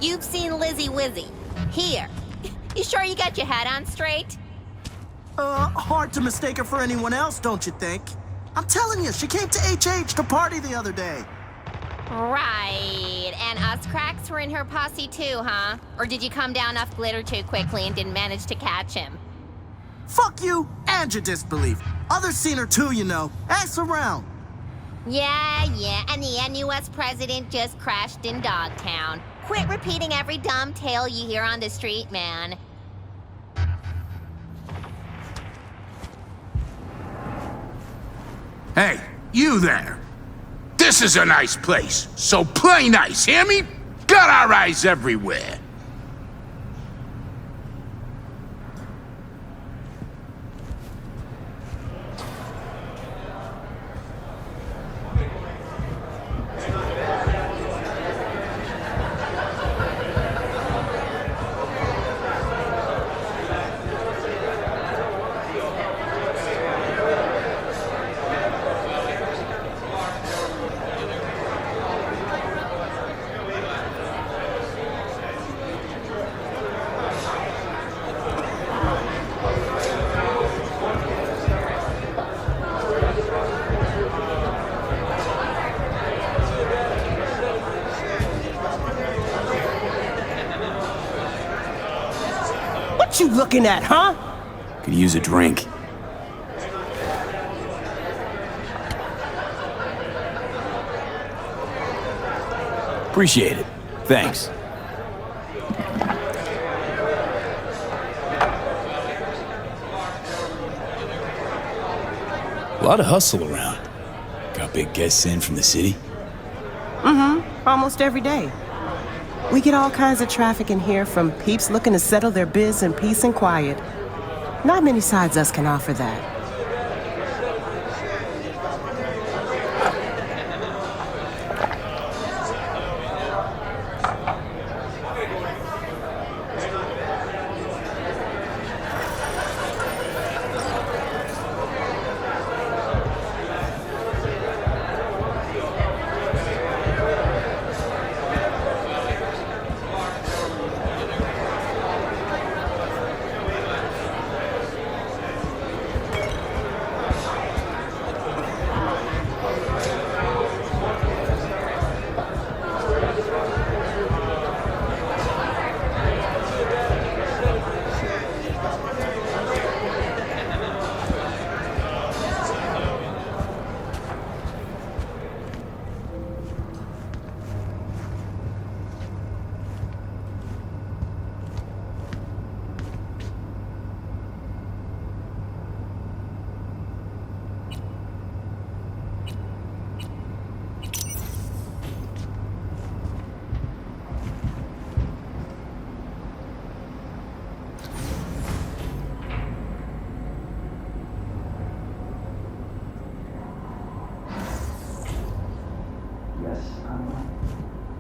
You've seen Lizzie Wizzy. Here. You sure you got your head on straight? Hard to mistake her for anyone else, don't you think? I'm telling you, she came to HH to party the other day. Right. And us cracks were in her posse too, huh? Or did you come down off Glitter too quickly and didn't manage to catch him? Fuck you and your disbelief. Others seen her too, you know. Ask around. Yeah, and the NUS president just crashed in Dogtown. Quit repeating every dumb tale you hear on the street, man. Hey, you there. This is a nice place, so play nice, hear me? Got our eyes everywhere. What you looking at, huh? Could use a drink. Appreciate it. Thanks. A lot of hustle around. Got big guests in from the city? Almost every day. We get all kinds of traffic in here, from peeps looking to settle their biz in peace and quiet. Not many sides us can offer that.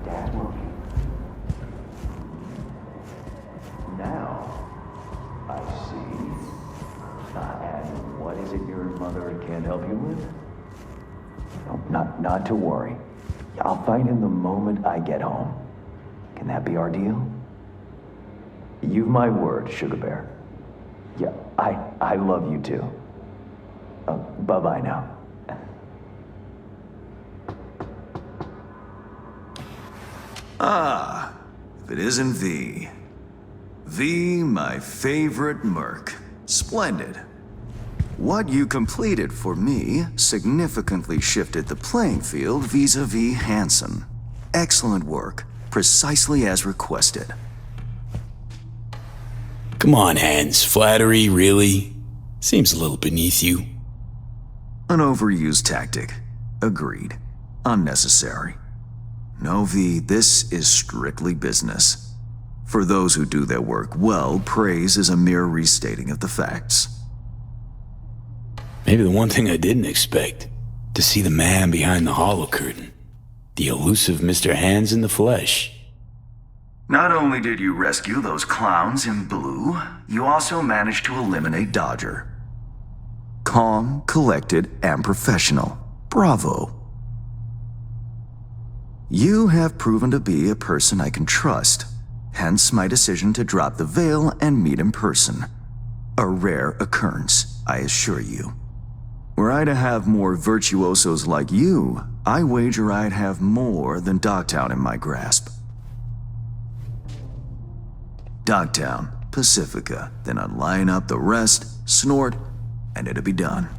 Dad working. Now, I see. And what is it your mother can't help you with? No, not to worry. I'll find him the moment I get home. Can that be our deal? You've my word, Sugar Bear. Yeah, I love you too. Bye-bye now. Ah, if it isn't V. V, my favorite merc. Splendid. What you completed for me significantly shifted the playing field vis-a-vis Hansen. Excellent work, precisely as requested. Come on, Hans. Flattery, really? Seems a little beneath you. An overused tactic. Agreed. Unnecessary. No, V, this is strictly business. For those who do their work well, praise is a mere restating of the facts. Maybe the one thing I didn't expect, to see the man behind the hollow curtain. The elusive Mr. Hands in the flesh. Not only did you rescue those clowns in blue, you also managed to eliminate Dodger. Calm, collected, and professional. Bravo. You have proven to be a person I can trust. hence my decision to drop the veil and meet in person. A rare occurrence, I assure you. Were I to have more virtuosos like you, I wager I'd have more than Dogtown in my grasp. Dogtown, Pacifica, then I'd line up the rest, snort, and it'd be done.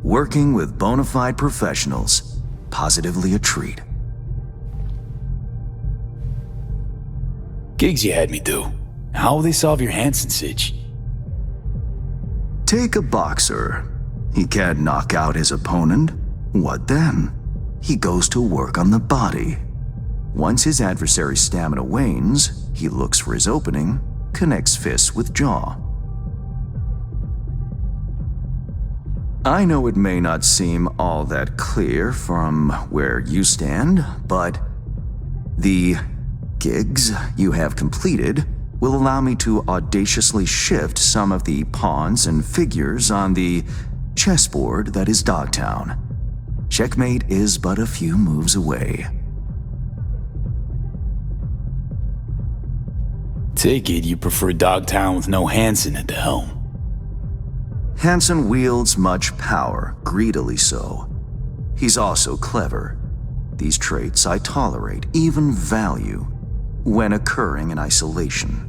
Working with bona fide professionals, positively a treat. Gigs you had me do. How will they solve your Hansen sitch? Take a boxer. He can't knock out his opponent. What then? He goes to work on the body. Once his adversary's stamina wanes, he looks for his opening, connects fists with jaw. I know it may not seem all that clear from where you stand, but the gigs you have completed will allow me to audaciously shift some of the pawns and figures on the chessboard that is Dogtown. Checkmate is but a few moves away. Take it you prefer Dogtown with no Hansen at the helm. Hansen wields much power, greedily so. He's also clever. These traits I tolerate, even value, when occurring in isolation.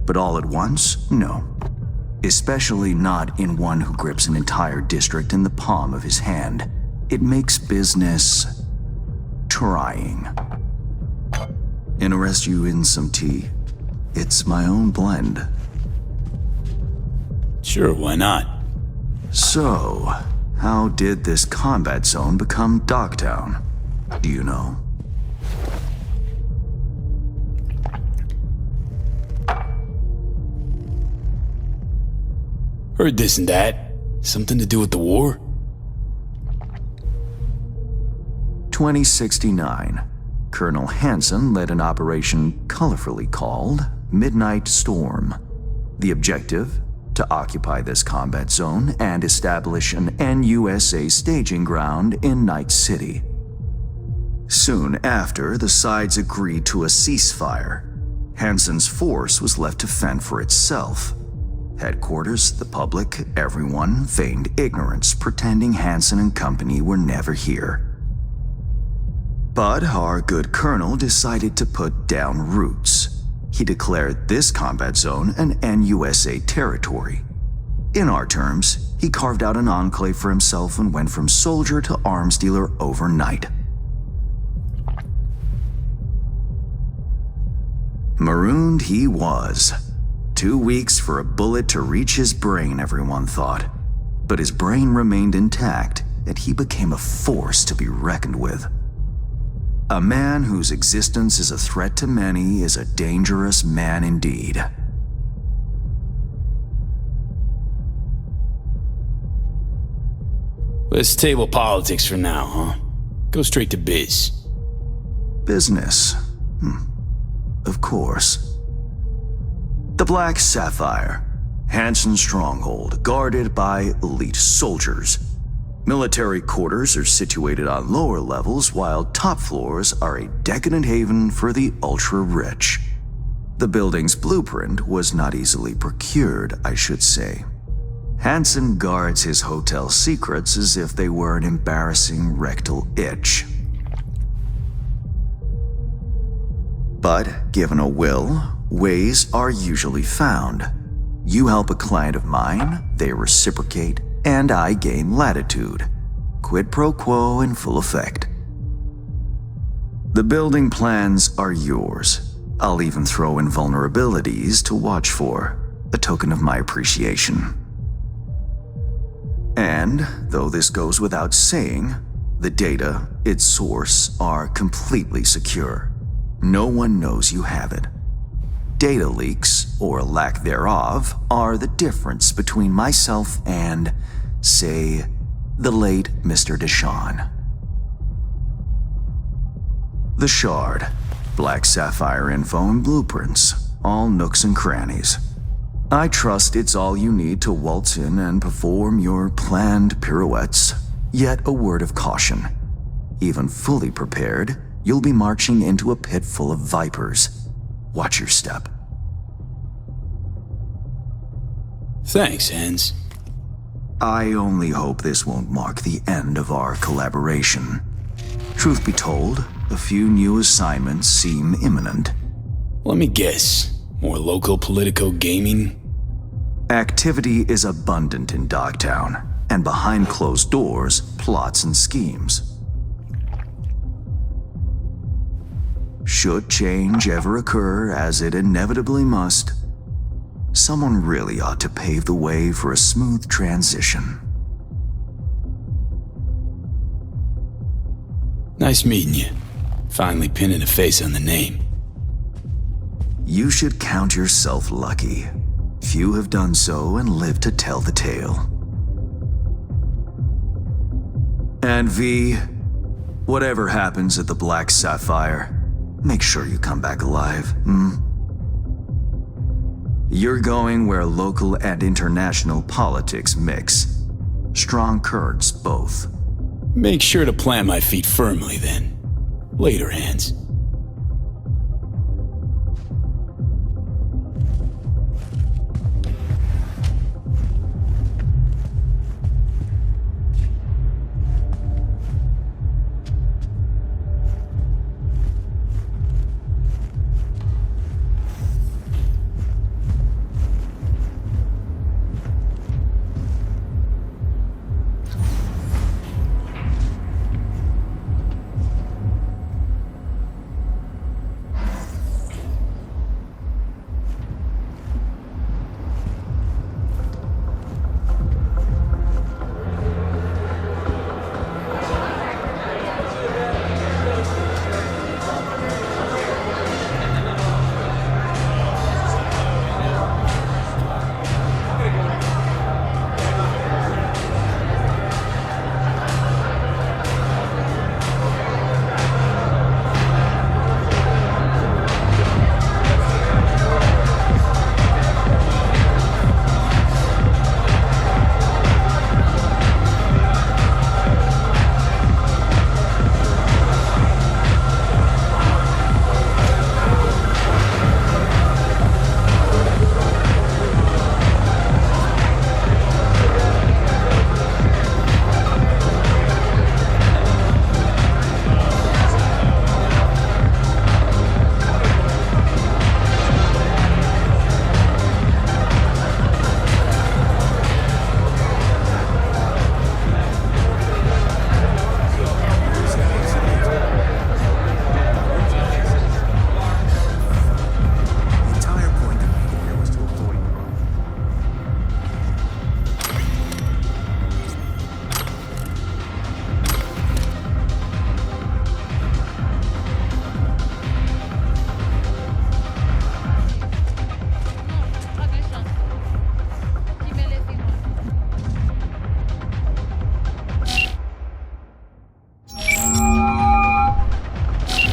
But all at once? No. Especially not in one who grips an entire district in the palm of his hand. It makes business trying. Interest you in some tea? It's my own blend. Sure, why not? So, how did this combat zone become Dogtown? Do you know? Heard this and that. Something to do with the war? 2069. Colonel Hansen led an operation colorfully called Midnight Storm. The objective? To occupy this combat zone and establish an NUSA staging ground in Night City. Soon after, the sides agreed to a ceasefire. Hansen's force was left to fend for itself. Headquarters, the public, everyone feigned ignorance, pretending Hansen and company were never here. But our good colonel decided to put down roots. He declared this combat zone an NUSA territory. In our terms, he carved out an enclave for himself and went from soldier to arms dealer overnight. Marooned he was. 2 weeks for a bullet to reach his brain, everyone thought. But his brain remained intact, and he became a force to be reckoned with. A man whose existence is a threat to many is a dangerous man indeed. Let's table politics for now, huh? Go straight to biz. Business. Of course. The Black Sapphire. Hansen's stronghold, guarded by elite soldiers. Military quarters are situated on lower levels, while top floors are a decadent haven for the ultra-rich. The building's blueprint was not easily procured, I should say. Hansen guards his hotel secrets as if they were an embarrassing rectal itch. But given a will, ways are usually found. You help a client of mine, they reciprocate, and I gain latitude. Quid pro quo in full effect. The building plans are yours. I'll even throw in vulnerabilities to watch for, a token of my appreciation. And, though this goes without saying, the data, its source, are completely secure. No one knows you have it. Data leaks, or lack thereof, are the difference between myself and, say, the late Mr. Deshawn. The Shard. Black Sapphire info and blueprints. All nooks and crannies. I trust it's all you need to waltz in and perform your planned pirouettes. Yet a word of caution. Even fully prepared, you'll be marching into a pit full of vipers. Watch your step. Thanks, Hans. I only hope this won't mark the end of our collaboration. Truth be told, a few new assignments seem imminent. Let me guess. More local Politico gaming? Activity is abundant in Dogtown, and behind closed doors, plots and schemes. Should change ever occur, as it inevitably must, someone really ought to pave the way for a smooth transition. Nice meeting you. Finally pinning a face on the name. You should count yourself lucky. Few have done so and lived to tell the tale. And V, whatever happens at the Black Sapphire, make sure you come back alive, You're going where local and international politics mix. Strong currents, both. Make sure to plant my feet firmly then. Later, Hans.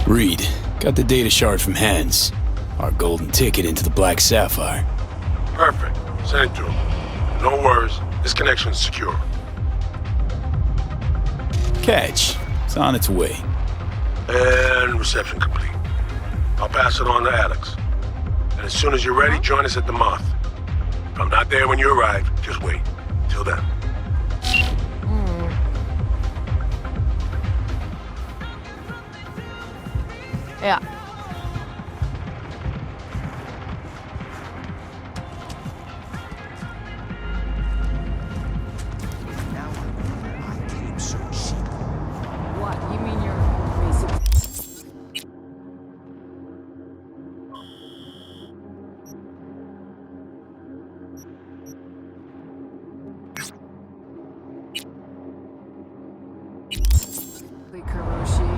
Reed, got the data shard from Hans. Our golden ticket into the Black Sapphire. Perfect. Send it to him. No worries. This connection's secure. Catch. It's on its way. And reception complete. I'll pass it on to Alex. And as soon as you're ready, join us at the Moth. If I'm not there when you arrive, just wait. Till then. Ja. What? You mean you're basically... Kuroshi.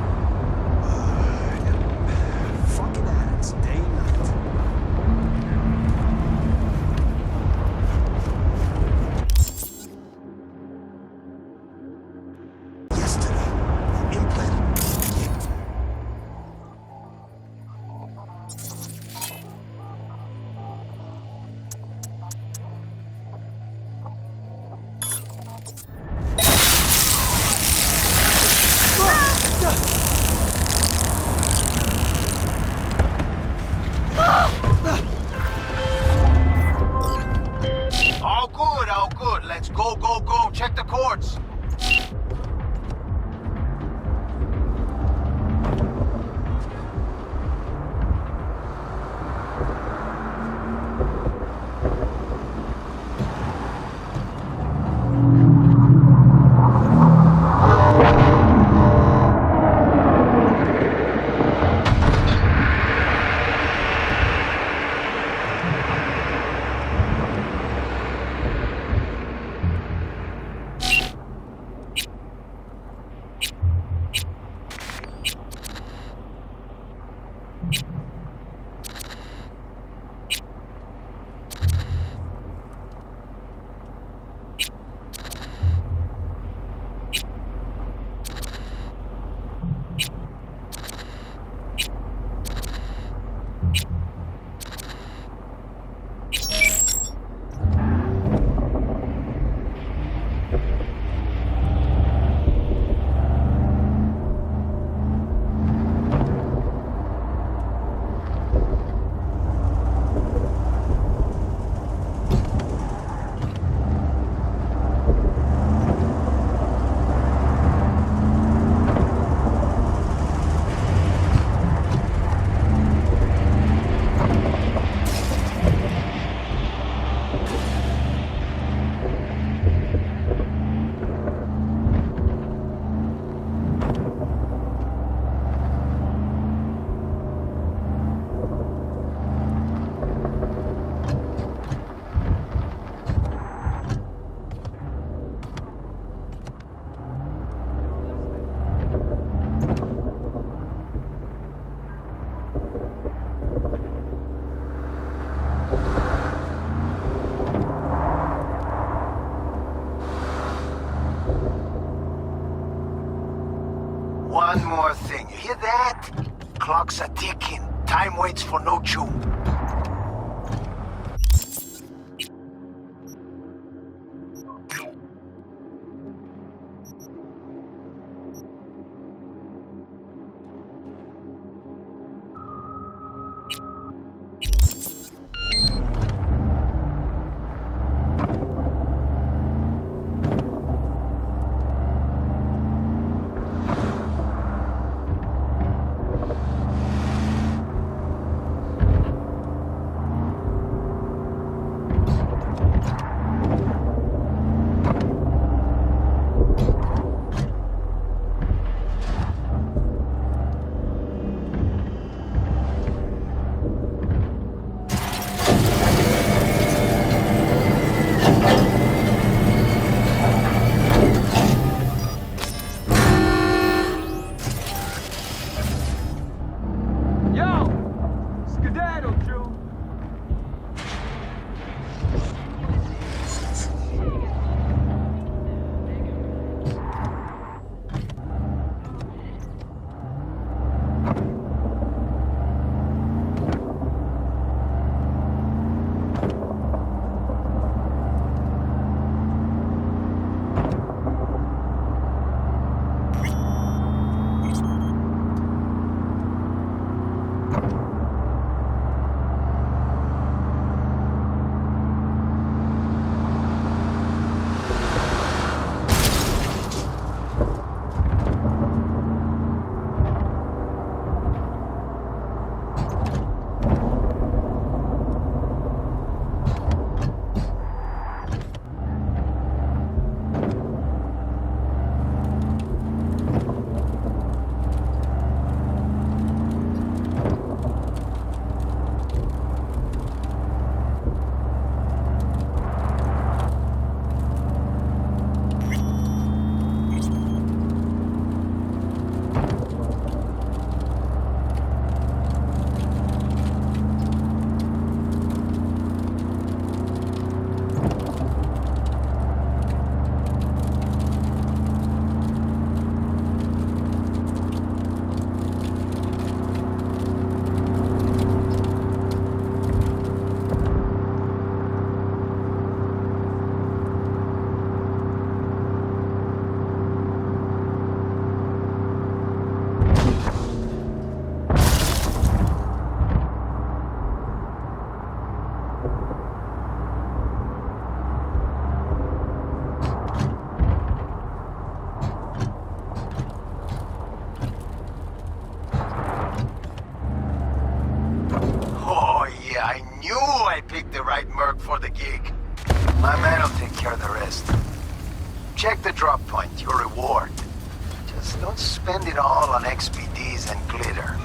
Time waits for no Jew. For the gig. My man will take care of the rest. Check the drop point, your reward. Just don't spend it all on XPDs and glitter.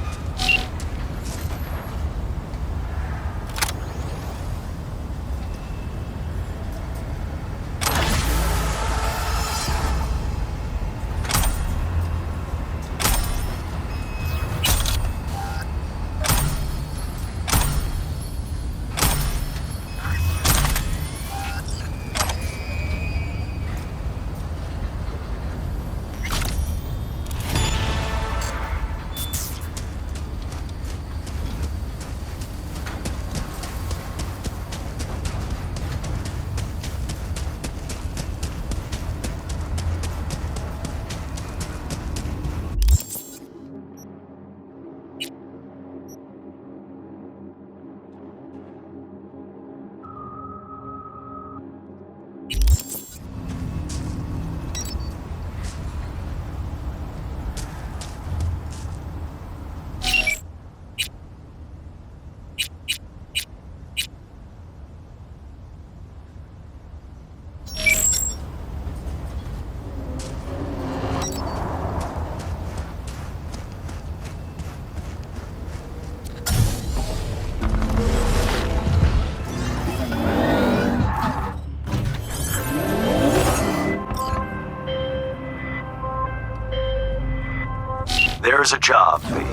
There's a job, V.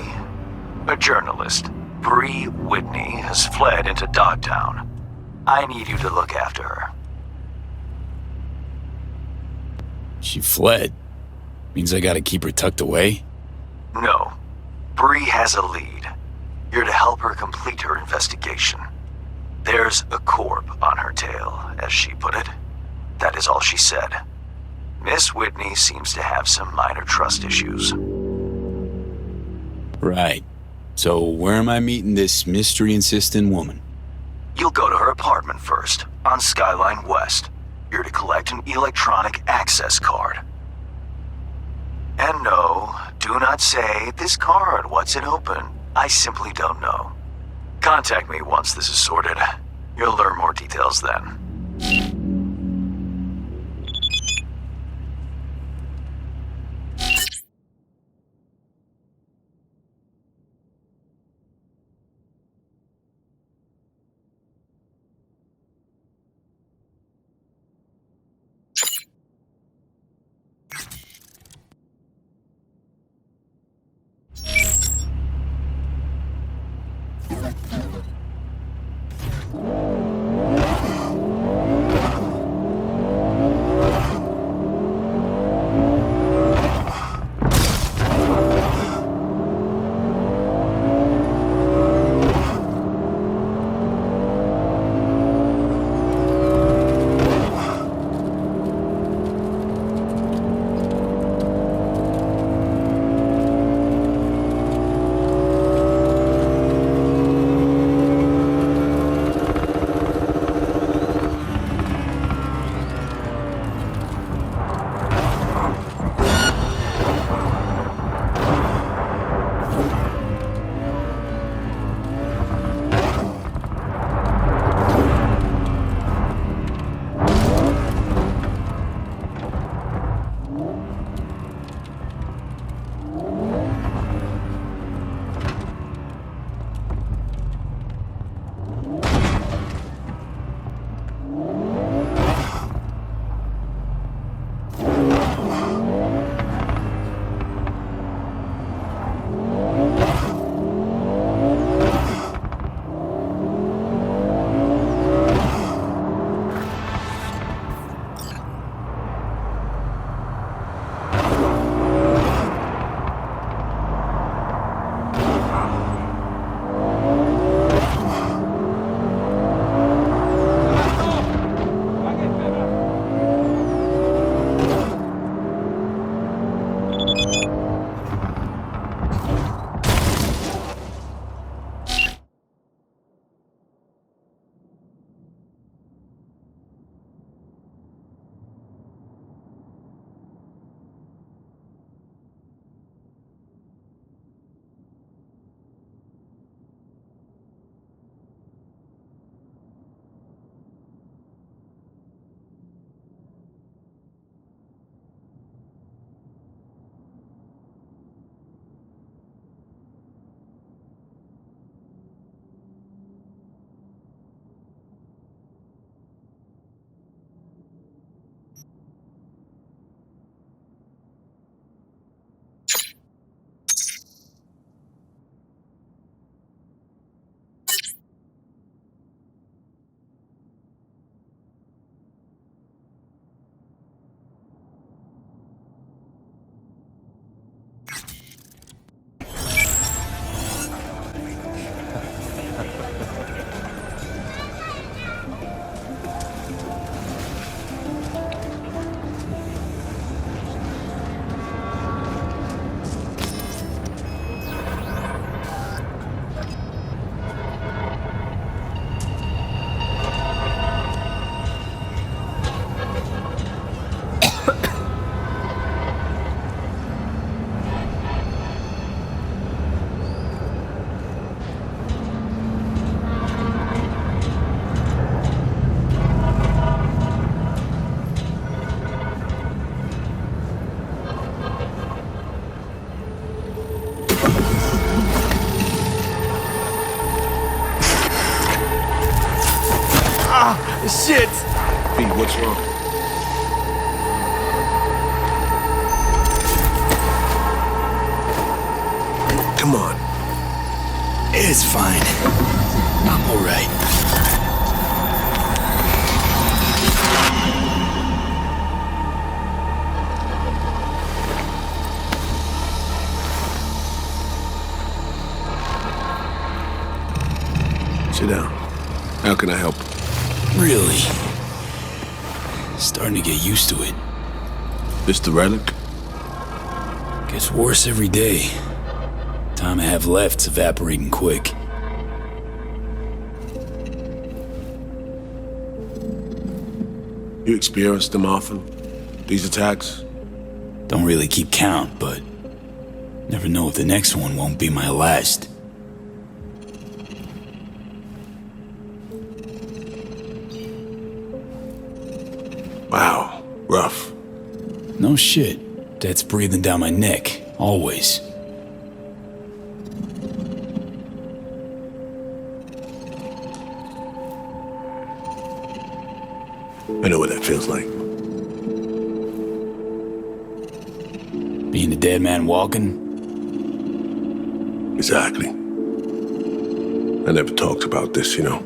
A journalist, Bree Whitney, has fled into Dogtown. I need you to look after her. She fled? Means I gotta keep her tucked away? No. Bree has a lead. You're to help her complete her investigation. There's a corp on her tail, as she put it. That is all she said. Miss Whitney seems to have some minor trust issues. Right. So where am I meeting this mystery-insistent woman? You'll go to her apartment first, on Skyline West. You're to collect an electronic access card. And no, do not say, this card, what's it open? I simply don't know. Contact me once this is sorted. You'll learn more details then. Shit! Pete, what's wrong? Come on. It's fine. I'm alright. Sit down. How can I help? Really? Starting to get used to it. This the relic? Gets worse every day. Time I have left's evaporating quick. You experience them often? These attacks? Don't really keep count, but never know if the next one won't be my last. Wow, rough. No shit. That's breathing down my neck, always. I know what that feels like. Being a dead man walking? Exactly. I never talked about this, you know.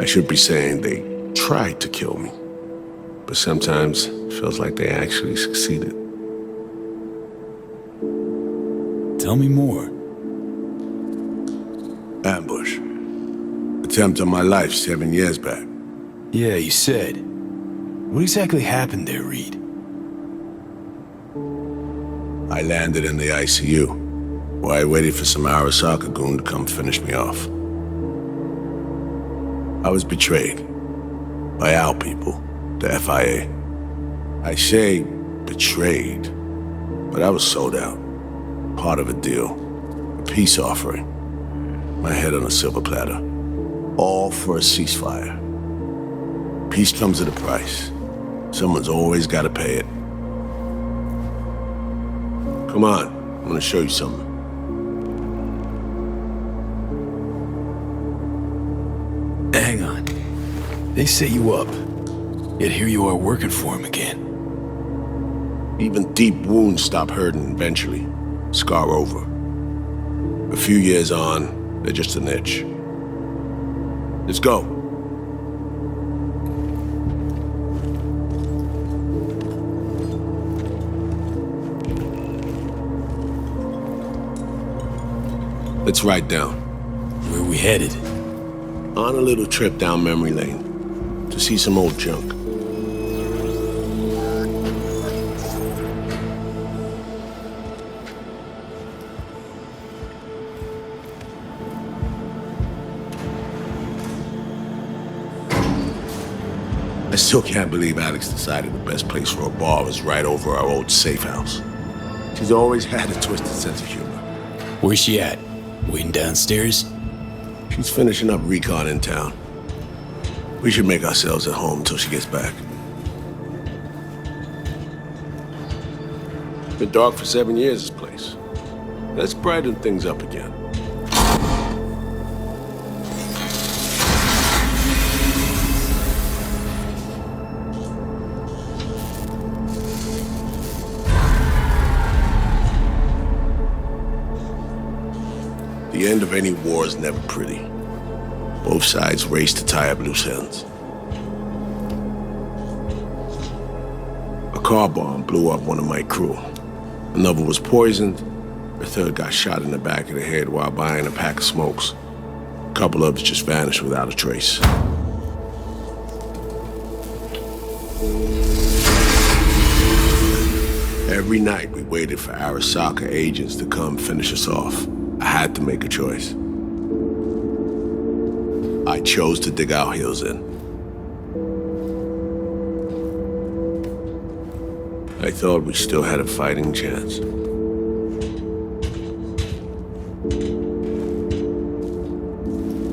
I should be saying they tried to kill me, but sometimes it feels like they actually succeeded. Tell me more. Ambush. Attempt on my life 7 years back. Yeah, you said. What exactly happened there, Reed? I landed in the ICU, where I waited for some Arasaka goon to come finish me off. I was betrayed by our people, the FIA. I say betrayed, but I was sold out. Part of a deal, a peace offering. My head on a silver platter. All for a ceasefire. Peace comes at a price. Someone's always got to pay it. Come on, I'm gonna show you something. Hang on. They set you up, yet here you are working for him again. Even deep wounds stop hurting eventually. Scar over. A few years on, they're just an itch. Let's go. Let's ride down. Where are we headed? On a little trip down memory lane to see some old junk. I still can't believe Alex decided the best place for a bar was right over our old safe house. She's always had a twisted sense of humor. Where's she at? Waiting downstairs? She's finishing up recon in town. We should make ourselves at home until she gets back. Been dark for 7 years, this place. Let's brighten things up again. The end of any war is never pretty. Both sides race to tie up loose ends. A car bomb blew up one of my crew. Another was poisoned. A third got shot in the back of the head while buying a pack of smokes. A couple others just vanished without a trace. Every night we waited for Arasaka agents to come finish us off. I had to make a choice. I chose to dig our heels in. I thought we still had a fighting chance.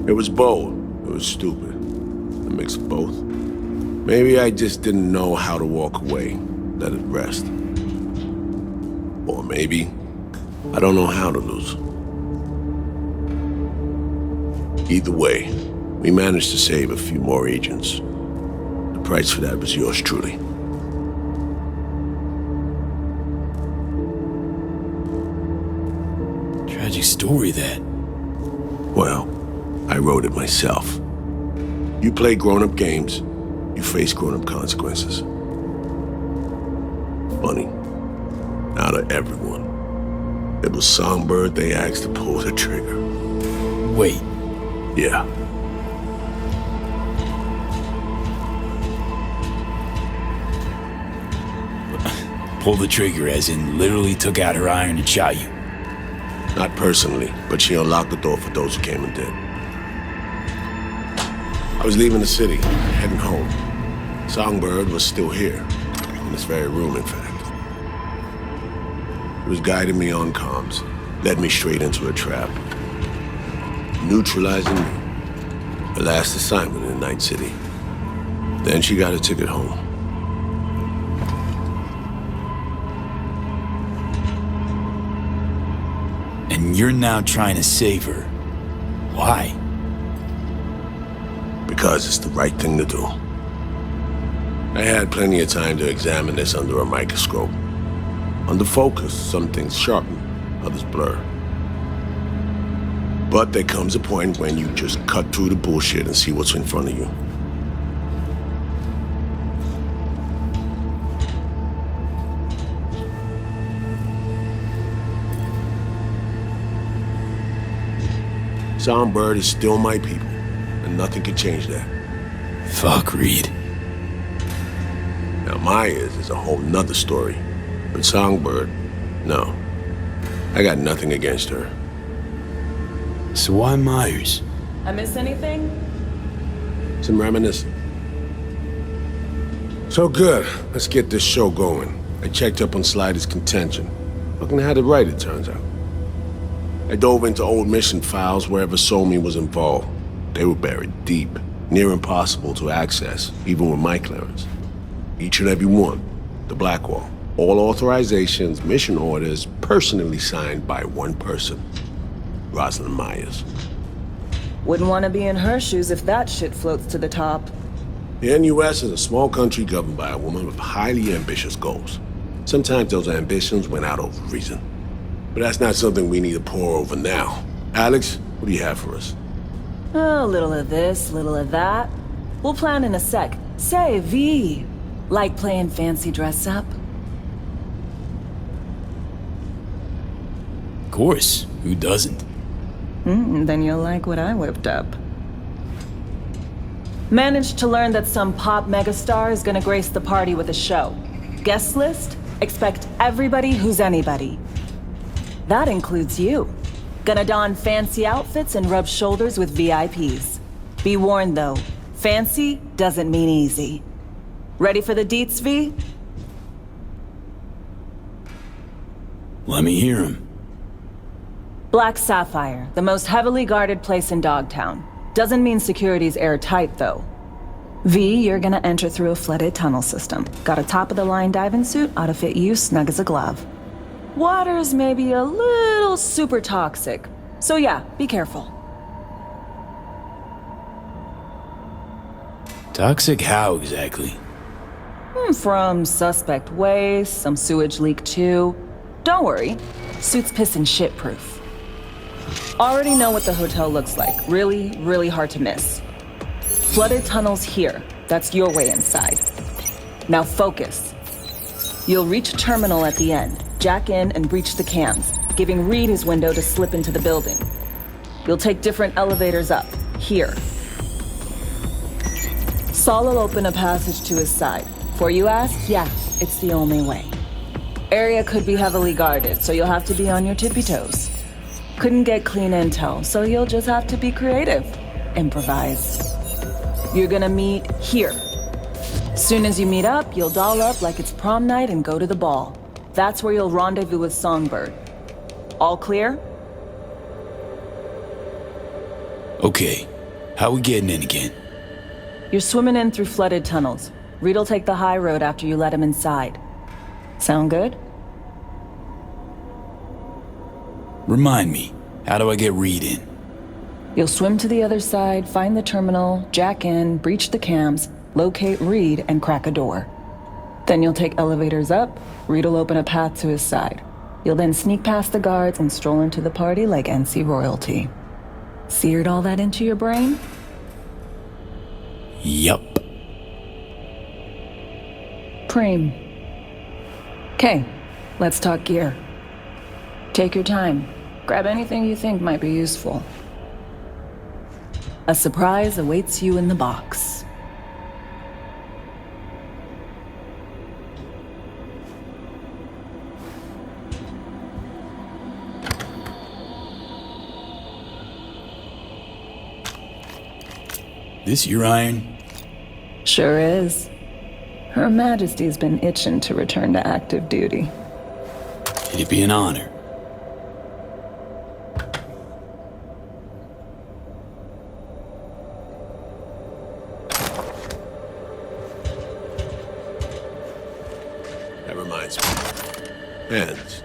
It was bold. It was stupid. A mix of both. Maybe I just didn't know how to walk away, let it rest. Or maybe I don't know how to lose. Either way, we managed to save a few more agents. The price for that was yours truly. Tragic story, that. Well, I wrote it myself. You play grown-up games, you face grown-up consequences. Funny. Out of everyone, it was Songbird they asked to pull the trigger. Wait. Yeah. Pull the trigger, as in literally took out her iron and shot you. Not personally, but she unlocked the door for those who came and did. I was leaving the city, heading home. Songbird was still here, in this very room, in fact. He was guiding me on comms, led me straight into a trap, neutralizing me. Her last assignment in Night City. Then she got a ticket home. And you're now trying to save her. Why? Because it's the right thing to do. I had plenty of time to examine this under a microscope. Under focus, some things sharpen, others blur. But there comes a point when you just cut through the bullshit and see what's in front of you. Songbird is still my people, and nothing can change that. Fuck, Reed. Now, Myers is a whole nother story. But Songbird, no. I got nothing against her. So why Myers? I miss anything? Some reminiscing. So good. Let's get this show going. I checked up on Slider's contention. Fucking had it right, it turns out. I dove into old mission files wherever Somi was involved. They were buried deep, near impossible to access, even with my clearance. Each and every one, the Blackwall. All authorizations, mission orders, personally signed by one person. Rosalind Myers. Wouldn't want to be in her shoes if that shit floats to the top. The NUS is a small country governed by a woman with highly ambitious goals. Sometimes those ambitions went out over reason. But that's not something we need to pour over now. Alex, what do you have for us? A little of this, little of that. We'll plan in a sec. Say, V, like playing fancy dress up? Of course, who doesn't? Then you'll like what I whipped up. Managed to learn that some pop megastar is gonna grace the party with a show. Guest list? Expect everybody who's anybody. That includes you. Gonna don fancy outfits and rub shoulders with VIPs. Be warned though, fancy doesn't mean easy. Ready for the deets, V? Let me hear him. Black Sapphire, the most heavily guarded place in Dogtown. Doesn't mean security's airtight though. V, you're gonna enter through a flooded tunnel system. Got a top-of-the-line diving suit, ought to fit you snug as a glove. Water's maybe a little super toxic. So yeah, be careful. Toxic how exactly? From suspect waste, some sewage leak too. Don't worry, suit's piss and shit proof. Already know what the hotel looks like. Really, really hard to miss. Flooded tunnels here. That's your way inside. Now focus. You'll reach a terminal at the end. Jack in and breach the cams, giving Reed his window to slip into the building. You'll take different elevators up, here. Saul will open a passage to his side. Before you ask, yeah, it's the only way. Area could be heavily guarded, so you'll have to be on your tippy toes. Couldn't get clean intel, so you'll just have to be creative. Improvise. You're gonna meet here. Soon as you meet up, you'll doll up like it's prom night and go to the ball. That's where you'll rendezvous with Songbird. All clear? Okay, how we getting in again? You're swimming in through flooded tunnels. Reed'll take the high road after you let him inside. Sound good? Remind me, how do I get Reed in? You'll swim to the other side, find the terminal, jack in, breach the cams, locate Reed, and crack a door. Then you'll take elevators up, Reed'll open a path to his side. You'll then sneak past the guards and stroll into the party like NC royalty. Seared all that into your brain? Yup. Preem. Okay, let's talk gear. Take your time. Grab anything you think might be useful. A surprise awaits you in the box. This your iron? Sure is. Her Majesty's been itching to return to active duty. It'd be an honor. That reminds me. Hands.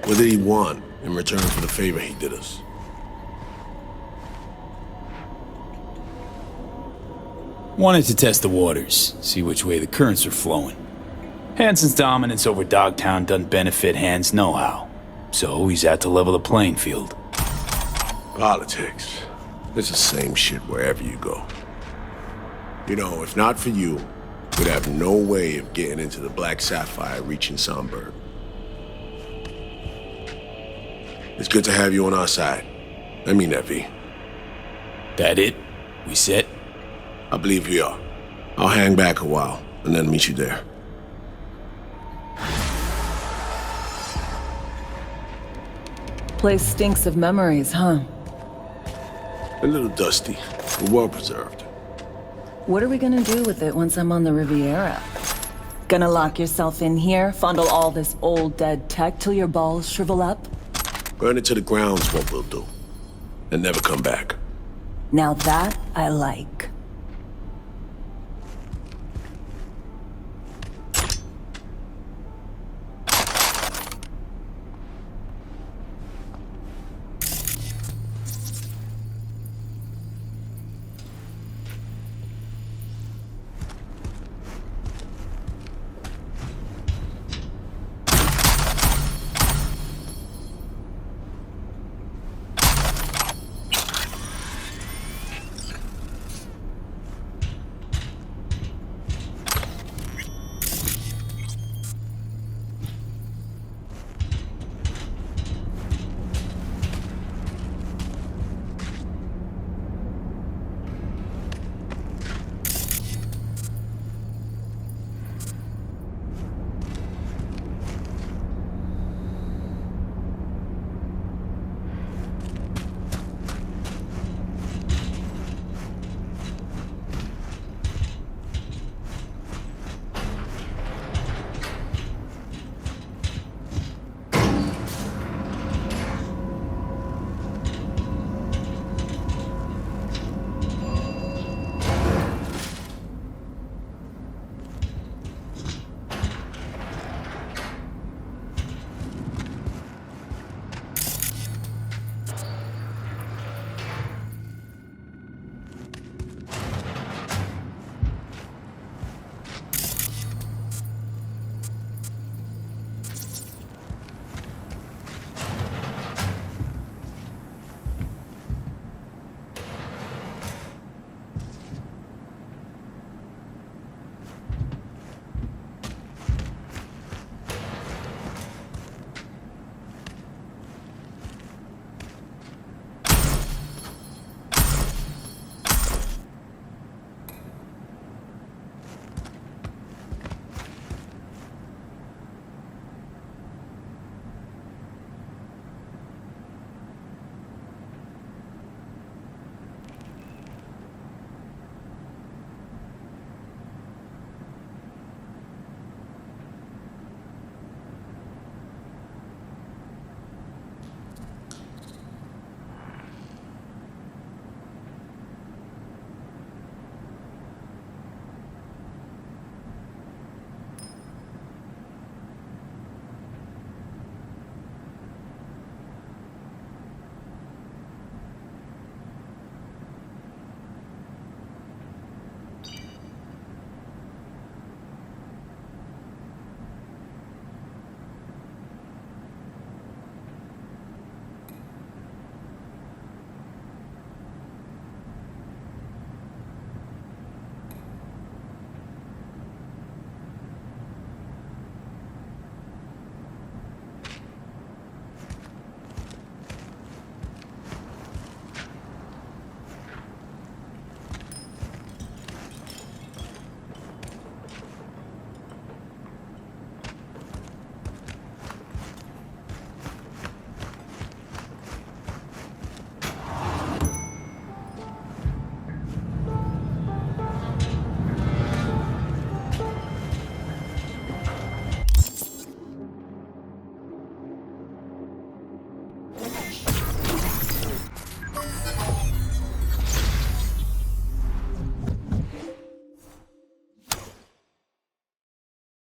What did he want in return for the favor he did us? Wanted to test the waters, see which way the currents are flowing. Hansen's dominance over Dogtown doesn't benefit Hans no-how, so he's out to level the playing field. Politics. It's the same shit wherever you go. You know, if not for you, we'd have no way of getting into the Black Sapphire reaching Songbird. It's good to have you on our side. I mean that, V. That it? We set? I believe we are. I'll hang back a while, and then meet you there. Place stinks of memories, huh? A little dusty, but well preserved. What are we gonna do with it once I'm on the Riviera? Gonna lock yourself in here, fondle all this old dead tech till your balls shrivel up? Burn it to the ground's what we'll do. And never come back. Now that I like.